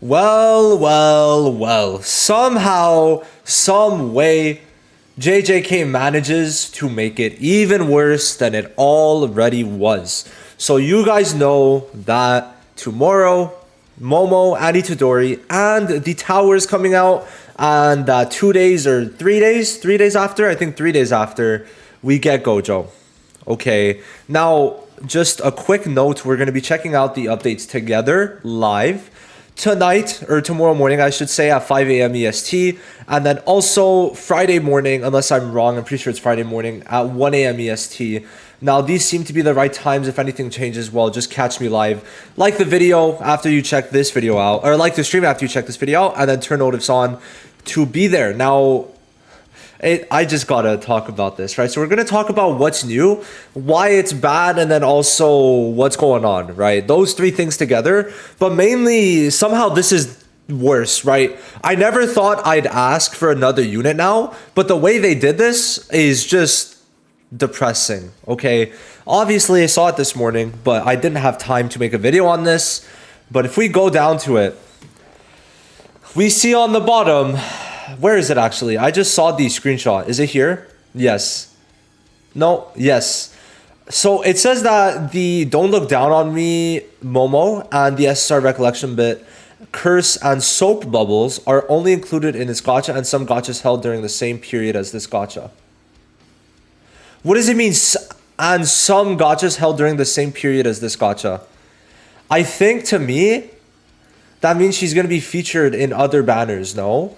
Well. Somehow, some way, JJK manages to make it even worse than it already was. So you guys know that tomorrow, Momo, Itadori, and the towers coming out, and 2 days or 3 days, 3 days after, I think 3 days after, we get Gojo. Okay, now just a quick note, we're going to be checking out the updates together live tonight, or tomorrow morning I should say, at 5 a.m. EST, and then also Friday morning, unless I'm wrong, I'm pretty sure it's Friday morning at 1 a.m. EST. Now these seem to be the right times. If anything changes, well, just catch me live. Like the video after you check this video out, or like the stream after you check this video out, and then turn notifs on to be there. Now I just gotta talk about this, right? So we're gonna talk about what's new, why it's bad, and then also what's going on, right? Those three things together, but mainly somehow this is worse, right? I never thought I'd ask for another unit now, but the way they did this is just depressing, okay? Obviously I saw it this morning, but I didn't have time to make a video on this. But if we go down to it, we see on the bottom, where is it actually? I just saw the screenshot. Is it here? Yes. No? Yes. So it says that the Don't Look Down on Me Momo and the SSR Recollection bit, Curse, and Soap Bubbles are only included in this gacha, and some gachas held during the same period as this gacha. What does it mean, and some gachas held during the same period as this gacha? I think, to me, that means she's going to be featured in other banners, no?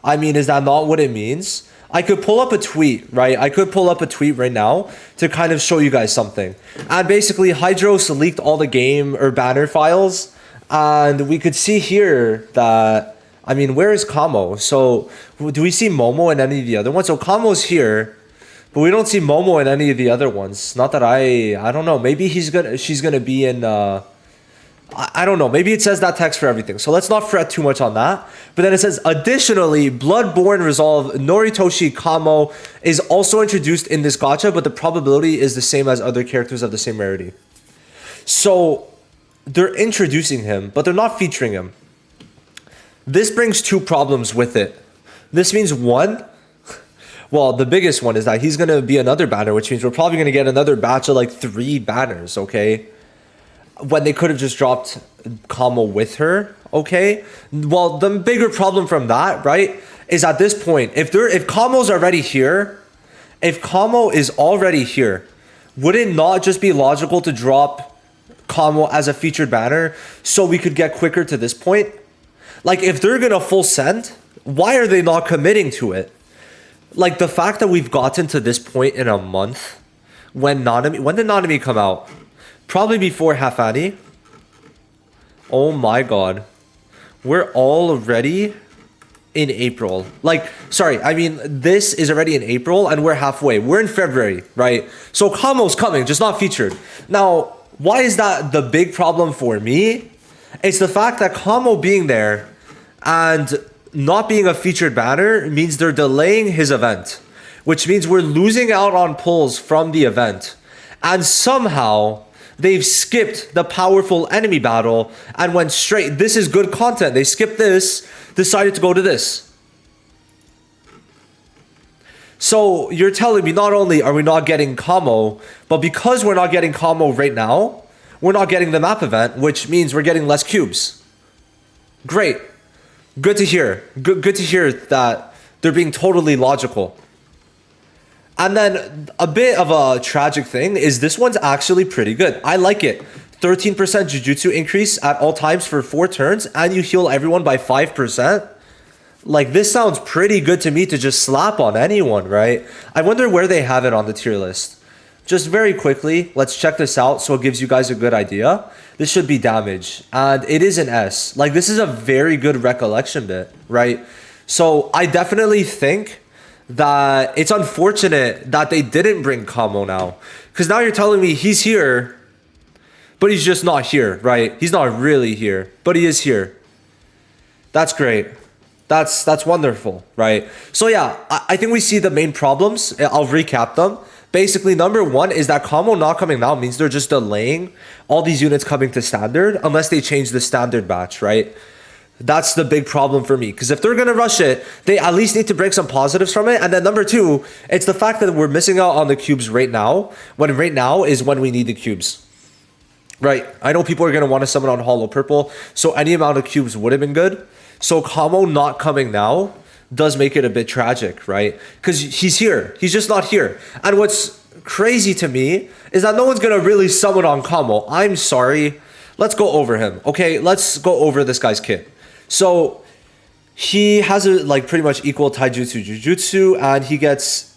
I mean, is that not what it means? I could pull up a tweet, right? I could pull up a tweet right now to kind of show you guys something. And basically, Hydros leaked all the game or banner files. And we could see here that, I mean, where is Kamo? So, do we see Momo in any of the other ones? So, Kamo's here, but we don't see Momo in any of the other ones. Not that I don't know. Maybe she's gonna be in, I don't know. Maybe it says that text for everything. So let's not fret too much on that. But then it says, additionally, Bloodborne Resolve Noritoshi Kamo is also introduced in this gacha, but the probability is the same as other characters of the same rarity. So they're introducing him, but they're not featuring him. This brings two problems with it. This means one, well, the biggest one is that he's going to be another banner, which means we're probably going to get another batch of like 3 banners, okay? When they could have just dropped Kamo with her, okay? Well, the bigger problem from that, right, is at this point, if Kamo's already here, if Kamo is already here, would it not just be logical to drop Kamo as a featured banner so we could get quicker to this point? Like, if they're gonna full send, why are they not committing to it? Like, the fact that we've gotten to this point in a month, when did Nanami come out? Probably before Hafani. Oh my god. We're already in April. Like, sorry, I mean, this is already in April and we're halfway. We're in February, right? So Kamo's coming, just not featured. Now, why is that the big problem for me? It's the fact that Kamo being there and not being a featured banner means they're delaying his event, which means we're losing out on pulls from the event. And somehow they've skipped the powerful enemy battle and went straight. This is good content. They skipped this, decided to go to this. So you're telling me not only are we not getting Kamo, but because we're not getting Kamo right now, we're not getting the map event, which means we're getting less cubes. Great. Good to hear. Good to hear that they're being totally logical. And then a bit of a tragic thing is this one's actually pretty good. I like it. 13% Jujutsu increase at all times for 4 turns, and you heal everyone by 5%. Like, this sounds pretty good to me to just slap on anyone, right? I wonder where they have it on the tier list. Just very quickly, let's check this out so it gives you guys a good idea. This should be damage, and it is an S. Like, this is a very good recollection bit, right? So I definitely think that it's unfortunate that they didn't bring Kamo now. Because now you're telling me he's here, but he's just not here, right? He's not really here, but he is here. That's great. That's wonderful, right? So yeah, I think we see the main problems. I'll recap them. Basically, number one is that Kamo not coming now means they're just delaying all these units coming to standard unless they change the standard batch, right? That's the big problem for me. Because if they're going to rush it, they at least need to bring some positives from it. And then number two, it's the fact that we're missing out on the cubes right now, when right now is when we need the cubes. Right? I know people are going to want to summon on Hollow Purple, so any amount of cubes would have been good. So Kamo not coming now does make it a bit tragic, right? Because he's here. He's just not here. And what's crazy to me is that no one's going to really summon on Kamo. I'm sorry. Let's go over him. Okay, let's go over this guy's kit. So he has a like pretty much equal taijutsu jujutsu, and he gets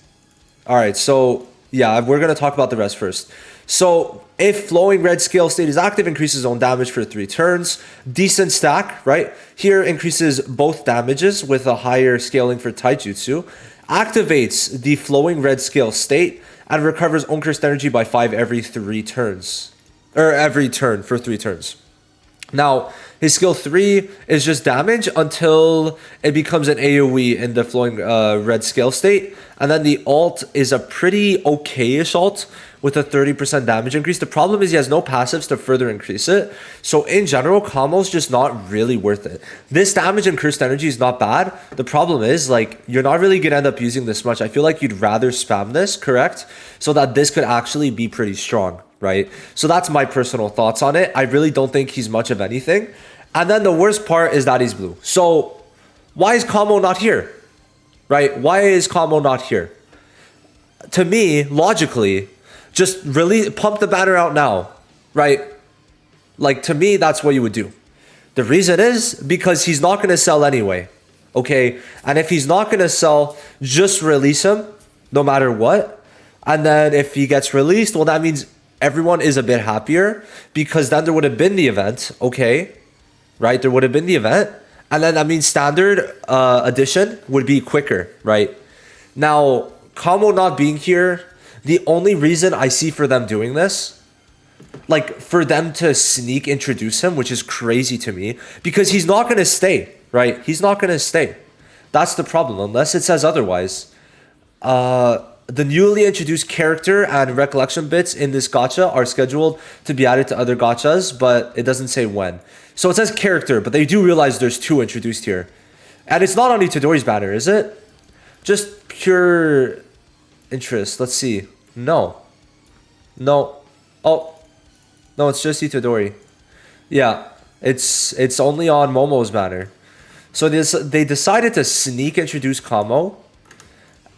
all right. So yeah, we're gonna talk about the rest first. So if flowing red scale state is active, increases own damage for 3 turns. Decent stack, right? Here increases both damages with a higher scaling for taijutsu. Activates the flowing red scale state and recovers own cursed energy by 5 every 3 turns, or every turn for 3 turns. Now, his skill 3 is just damage until it becomes an AoE in the flowing red scale state. And then the alt is a pretty okay-ish alt with a 30% damage increase. The problem is he has no passives to further increase it. So in general, Kamo's just not really worth it. This damage and cursed energy is not bad. The problem is, like, you're not really going to end up using this much. I feel like you'd rather spam this, correct? So that this could actually be pretty strong. Right? So that's my personal thoughts on it. I really don't think he's much of anything. And then the worst part is that he's blue. So why is Kamo not here? Right? Why is Kamo not here? To me, logically, just really pump the banner out now. Right? Like, to me, that's what you would do. The reason is because he's not going to sell anyway. Okay? And if he's not going to sell, just release him no matter what. And then if he gets released, well, that means everyone is a bit happier, because then there would have been the event, okay? Right? There would have been the event. And then, I mean, standard edition would be quicker, right? Now, Kamo not being here, the only reason I see for them doing this, like for them to sneak introduce him, which is crazy to me, because he's not going to stay, right? He's not going to stay. That's the problem, unless it says otherwise. The newly introduced character and recollection bits in this gacha are scheduled to be added to other gachas, but it doesn't say when. So it says character, but they do realize there's 2 introduced here. And it's not on Itadori's banner, is it? Just pure interest. Let's see. No. Oh. No, it's just Itadori. Yeah. It's only on Momo's banner. So they decided to sneak introduce Kamo.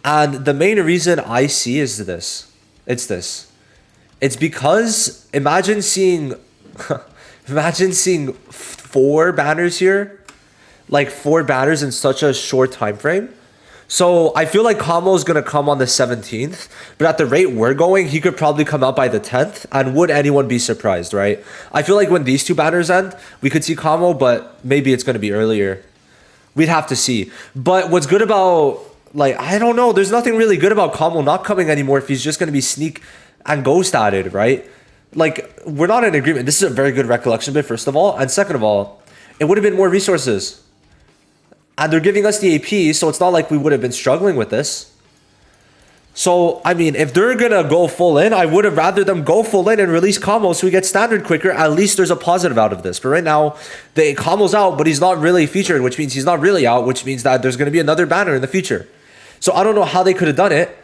And the main reason I see is this. It's this. It's because imagine seeing 4 banners here. Like 4 banners in such a short time frame. So I feel like Kamo is going to come on the 17th. But at the rate we're going, he could probably come out by the 10th. And would anyone be surprised, right? I feel like when these 2 banners end, we could see Kamo, but maybe it's going to be earlier. We'd have to see. But what's good about... like, I don't know. There's nothing really good about Kamo not coming anymore if he's just going to be sneak and ghost added, right? Like, we're not in agreement. This is a very good recollection bit, first of all. And second of all, it would have been more resources. And they're giving us the AP, so it's not like we would have been struggling with this. So, I mean, if they're going to go full in, I would have rather them go full in and release Kamo so we get standard quicker. At least there's a positive out of this. But right now, Kamo's out, but he's not really featured, which means he's not really out, which means that there's going to be another banner in the future. So I don't know how they could have done it,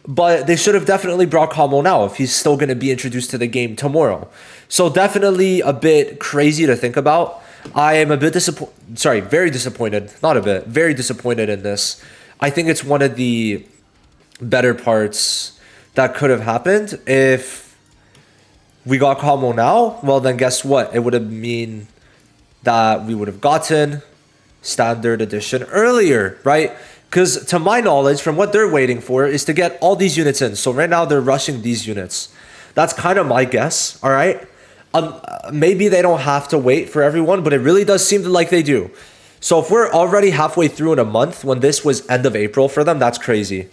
but they should have definitely brought Kamo now if he's still going to be introduced to the game tomorrow. So definitely a bit crazy to think about. I am a bit disappointed. Sorry, very disappointed. Not a bit. Very disappointed in this. I think it's one of the better parts that could have happened. If we got Kamo now, well then guess what? It would have mean that we would have gotten standard edition earlier, right? Because to my knowledge, from what they're waiting for is to get all these units in. So right now they're rushing these units. That's kind of my guess, all right? Maybe they don't have to wait for everyone, but it really does seem like they do. So if we're already halfway through in a month when this was end of April for them, that's crazy.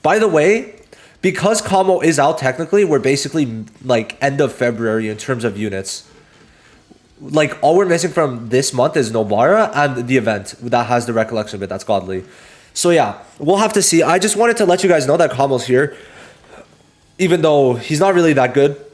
By the way, because Kamo is out technically, we're basically like end of February in terms of units. Like all we're missing from this month is Nobara and the event that has the recollection bit. That's godly. So yeah, we'll have to see. I just wanted to let you guys know that Kamo's here. Even though he's not really that good.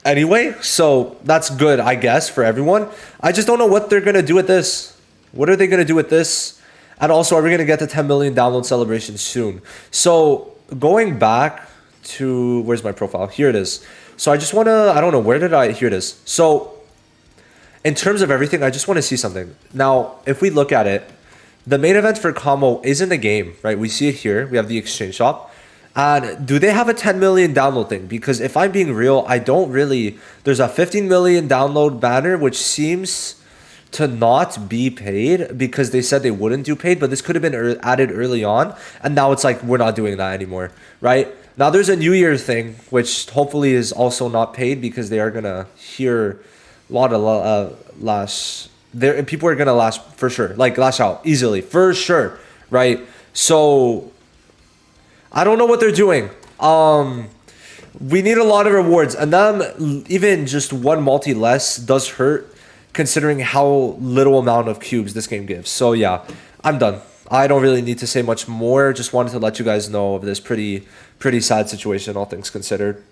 anyway. So that's good, I guess, for everyone. I just don't know what they're gonna do with this. What are they gonna do with this? And also, are we gonna get the 10 million download celebration soon? So going back to where's my profile? Here it is. So I just wanna, I don't know, where did I? Here it is. So in terms of everything, I just want to see something. Now, if we look at it, the main event for Kamo is in the game, right? We see it here. We have the exchange shop. And do they have a 10 million download thing? Because if I'm being real, I don't really. There's a 15 million download banner, which seems to not be paid because they said they wouldn't do paid, but this could have been added early on. And now it's like, we're not doing that anymore, right? Now there's a New Year thing, which hopefully is also not paid because they are going to hear a lot of lash. People are going to lash for sure, like lash out easily, for sure, right? So I don't know what they're doing. We need a lot of rewards, and then even just one multi less does hurt, considering how little amount of cubes this game gives. So yeah, I'm done. I don't really need to say much more. Just wanted to let you guys know of this pretty sad situation, all things considered.